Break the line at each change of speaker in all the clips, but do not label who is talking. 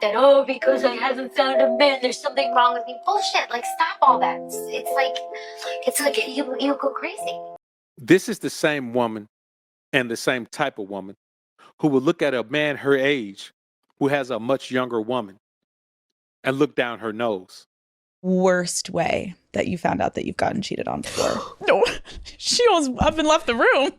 that, oh, because I haven't found a man, there's something wrong with me. Bullshit. Like, stop all that. It's like you go crazy.
This is the same woman and the same type of woman who will look at a man her age who has a much younger woman and look down her nose.
Worst way that you found out that you've gotten cheated on before? No, she almost up and left the room.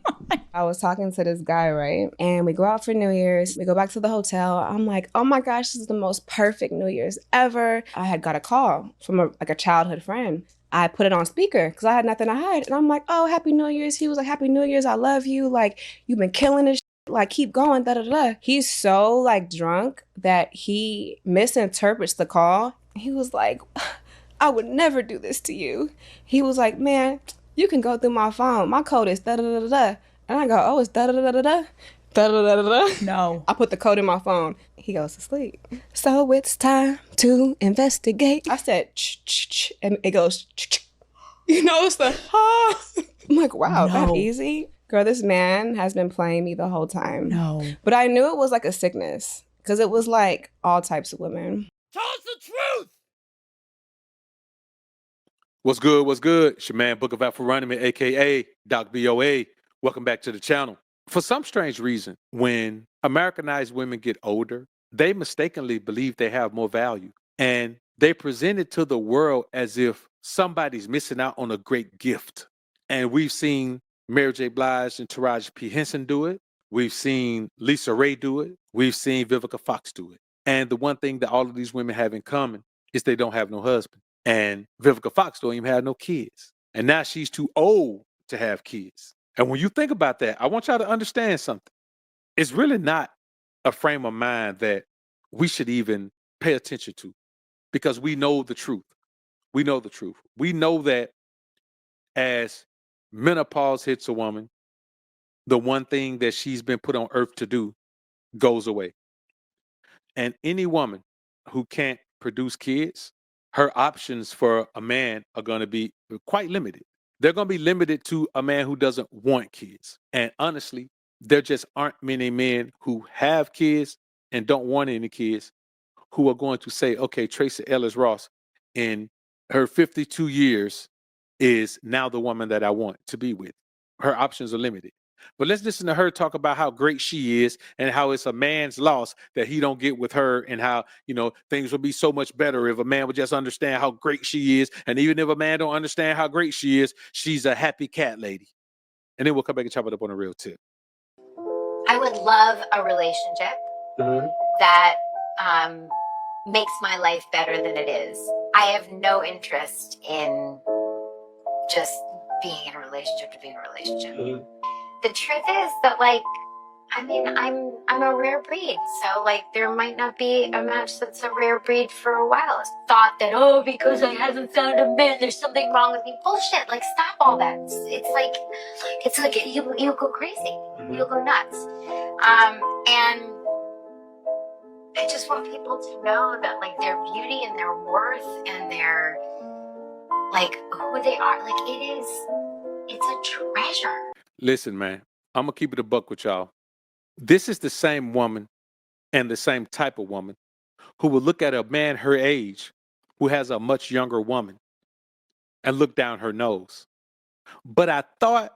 I was talking to this guy, right? And we go out for New Year's. We go back to the hotel. I'm like, oh my gosh, this is the most perfect New Year's ever. I had got a call from a childhood friend. I put it on speaker because I had nothing to hide. And I'm like, oh, Happy New Year's. He was like, Happy New Year's. I love you. Like, you've been killing this. Like, keep going, da da da. He's so like drunk that he misinterprets the call. He was like, I would never do this to you. He was like, man, you can go through my phone. My code is da da da da da. And I go, oh, it's da da da da da da da da da da.
No.
I put the code in my phone. He goes to sleep. So it's time to investigate. I said, ch, and it goes, ch. You know, it's the, I'm like, wow,
No.
that easy? Girl, this man has been playing me the whole time.
No.
But I knew it was like a sickness because it was like all types of women.
Tell us the truth!
What's good? What's good? It's your man, Book of AlphaRonomy, a.k.a. Doc BOA. Welcome back to the channel. For some strange reason, when Americanized women get older, they mistakenly believe they have more value. And they present it to the world as if somebody's missing out on a great gift. And we've seen Mary J. Blige and Taraji P. Henson do it. We've seen Lisa Ray do it. We've seen Vivica Fox do it. And the one thing that all of these women have in common is they don't have no husband. And Vivica Fox don't even have no kids. And now she's too old to have kids. And when you think about that, I want y'all to understand something. It's really not a frame of mind that we should even pay attention to because we know the truth. We know the truth. We know that as menopause hits a woman, the one thing that she's been put on earth to do goes away. And any woman who can't produce kids, her options for a man are going to be quite limited. They're going to be limited to a man who doesn't want kids. And honestly, there just aren't many men who have kids and don't want any kids who are going to say, okay, Traci Ellis Ross in her 52 years is now the woman that I want to be with. Her options are limited. But let's listen to her talk about how great she is and how it's a man's loss that he don't get with her and how, you know, things would be so much better if a man would just understand how great she is. And even if a man don't understand how great she is, she's a happy cat lady. And then we'll come back and chop it up on a real tip.
I would love a relationship that makes my life better than it is. I have no interest in just being in a relationship to be in a relationship. The truth is that, like, I mean, I'm a rare breed, so like there might not be a match that's a rare breed for a while. It's thought that, oh, because I haven't found a man, there's something wrong with me. Bullshit. Like, stop all that. It's like you go crazy. You'll go nuts. And I just want people to know that, like, their beauty and their worth and their, like, who they are, like, it's a treasure.
Listen, man, I'm going to keep it a buck with y'all. This is the same woman and the same type of woman who will look at a man her age who has a much younger woman and look down her nose. But I thought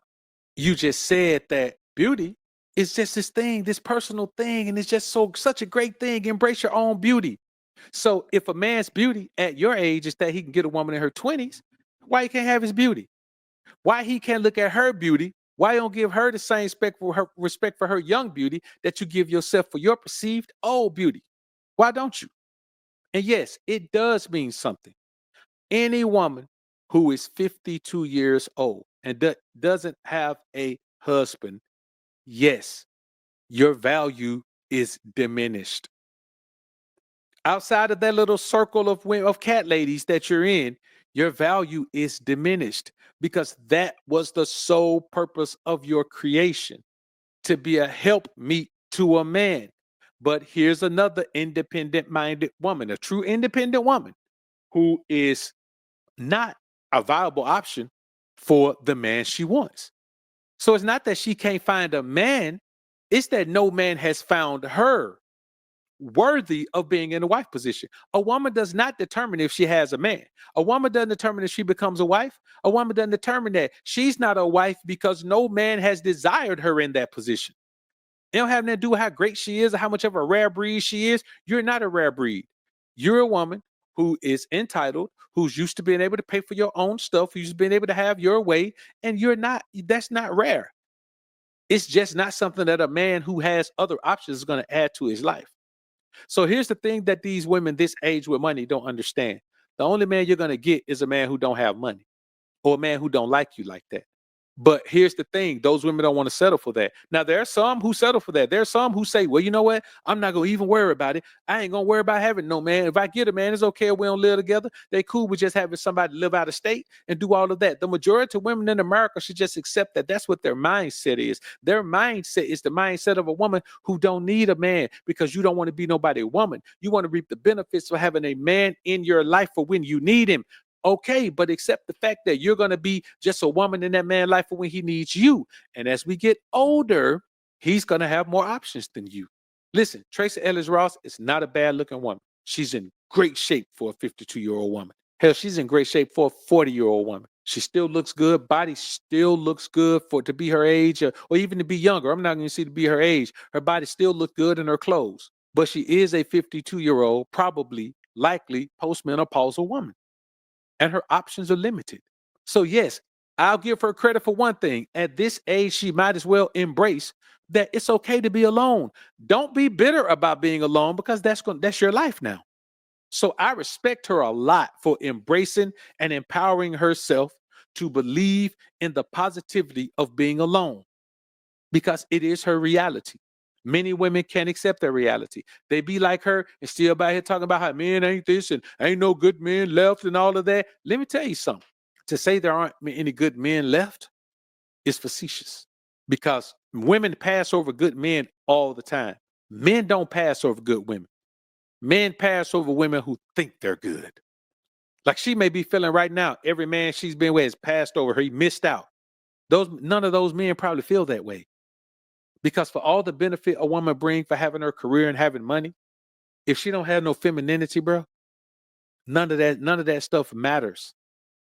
you just said that beauty is just this thing, this personal thing, and it's just such a great thing. Embrace your own beauty. So if a man's beauty at your age is that he can get a woman in her 20s, why he can't have his beauty? Why he can't look at her beauty? Why don't give her the same respect for her young beauty that you give yourself for your perceived old beauty? Why don't you? And yes, it does mean something. Any woman who is 52 years old and doesn't have a husband, yes, your value is diminished. Outside of that little circle of cat ladies that you're in, your value is diminished because that was the sole purpose of your creation, to be a helpmeet to a man. But here's another independent-minded woman, a true independent woman who is not a viable option for the man she wants. So it's not that she can't find a man, it's that no man has found her worthy of being in a wife position. A woman does not determine if she has a man. A woman doesn't determine if she becomes a wife. A woman doesn't determine that. She's not a wife because no man has desired her in that position. It don't have nothing to do with how great she is or how much of a rare breed she is. You're not a rare breed. You're a woman who is entitled, who's used to being able to pay for your own stuff, who's been able to have your way, and you're not. That's not rare. It's just not something that a man who has other options is going to add to his life. So here's the thing that these women this age with money don't understand. The only man you're going to get is a man who don't have money or a man who don't like you like that. But here's the thing. Those women don't want to settle for that. Now, there are some who settle for that. There are some who say, well, you know what? I'm not going to even worry about it. I ain't going to worry about having no man. If I get a man, it's okay if we don't live together. They cool with just having somebody live out of state and do all of that. The majority of women in America should just accept that that's what their mindset is. Their mindset is the mindset of a woman who don't need a man because you don't want to be nobody's woman. You want to reap the benefits of having a man in your life for when you need him. Okay, but accept the fact that you're going to be just a woman in that man's life for when he needs you. And as we get older, he's going to have more options than you. Listen, Traci Ellis Ross is not a bad looking woman. She's in great shape for a 52-year-old woman. Hell, she's in great shape for a 40-year-old woman. She still looks good. Body still looks good for to be her age or even to be younger. I'm not going to see to be her age. Her body still looks good in her clothes. But she is a 52-year-old, probably, likely postmenopausal woman. And her options are limited. So yes, I'll give her credit for one thing. At this age, she might as well embrace that it's okay to be alone. Don't be bitter about being alone because that's your life now. So I respect her a lot for embracing and empowering herself to believe in the positivity of being alone because it is her reality. Many women can't accept their reality. They be like her and still by here talking about how men ain't this and ain't no good men left and all of that. Let me tell you something. To say there aren't any good men left is facetious because women pass over good men all the time. Men don't pass over good women. Men pass over women who think they're good. Like she may be feeling right now, every man she's been with has passed over her. He missed out. None of those men probably feel that way. Because for all the benefit a woman brings for having her career and having money, if she don't have no femininity, bro, none of that stuff matters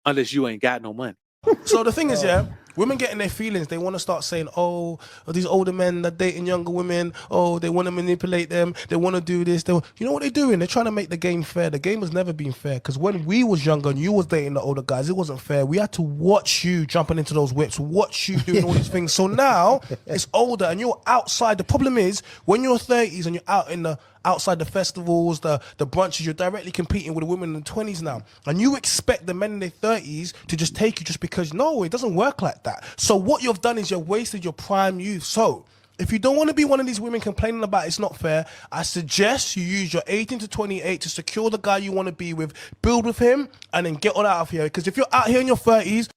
unless you ain't got no money.
So the thing is, yeah, women getting their feelings. They want to start saying, oh, these older men that dating younger women, oh, they want to manipulate them. They want to do this. You know what they're doing? They're trying to make the game fair. The game has never been fair because when we was younger and you was dating the older guys, it wasn't fair. We had to watch you jumping into those whips, watch you doing all these things. So now it's older and you're outside. The problem is when you're 30s and you're out in the outside the festivals, the brunches, you're directly competing with the women in the 20s now. And you expect the men in their 30s to just take you just because, no, it doesn't work like that. So what you've done is you've wasted your prime youth. So if you don't want to be one of these women complaining about it's not fair, I suggest you use your 18 to 28 to secure the guy you want to be with, build with him, and then get on out of here. Because if you're out here in your 30s...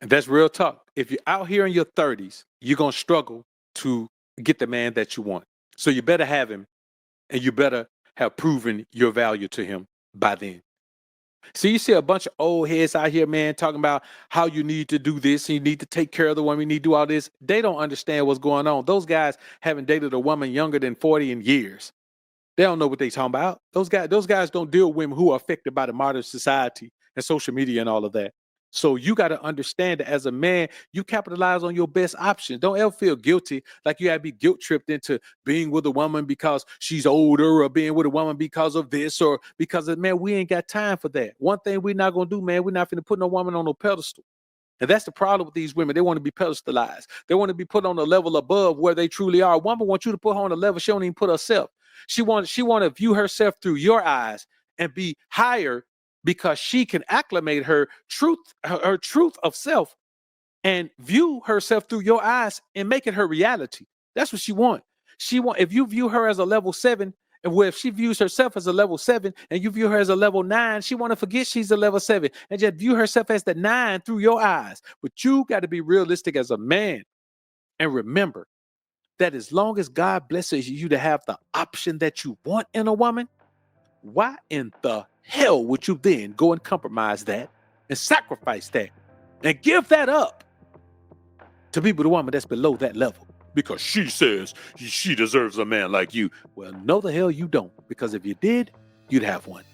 And that's real talk. If you're out here in your 30s, you're going to struggle to get the man that you want. So you better have him. And you better have proven your value to him by then. So you see a bunch of old heads out here, man, talking about how you need to do this, and you need to take care of the woman, you need to do all this. They don't understand what's going on. Those guys haven't dated a woman younger than 40 in years. They don't know what they're talking about. Those guys don't deal with women who are affected by the modern society and social media and all of that. So you got to understand that as a man, you capitalize on your best options. Don't ever feel guilty like you got to be guilt tripped into being with a woman because she's older or being with a woman because of this or because of, man, we ain't got time for that. One thing we're not going to do, man, we're not going to put no woman on no pedestal. And that's the problem with these women. They want to be pedestalized. They want to be put on a level above where they truly are. A woman wants you to put her on a level she don't even put herself. She want to view herself through your eyes and be higher because she can acclimate her truth of self and view herself through your eyes and make it her reality. That's what she wants. If you view her as a level 7, and where if she views herself as a level 7 and you view her as a level 9, she want to forget she's a level 7 and just view herself as the 9 through your eyes. But you got to be realistic as a man and remember that as long as God blesses you to have the option that you want in a woman, why in the hell would you then go and compromise that and sacrifice that and give that up to be with a woman that's below that level? because she says she deserves a man like you. Well, no the hell you don't, because if you did, you'd have one.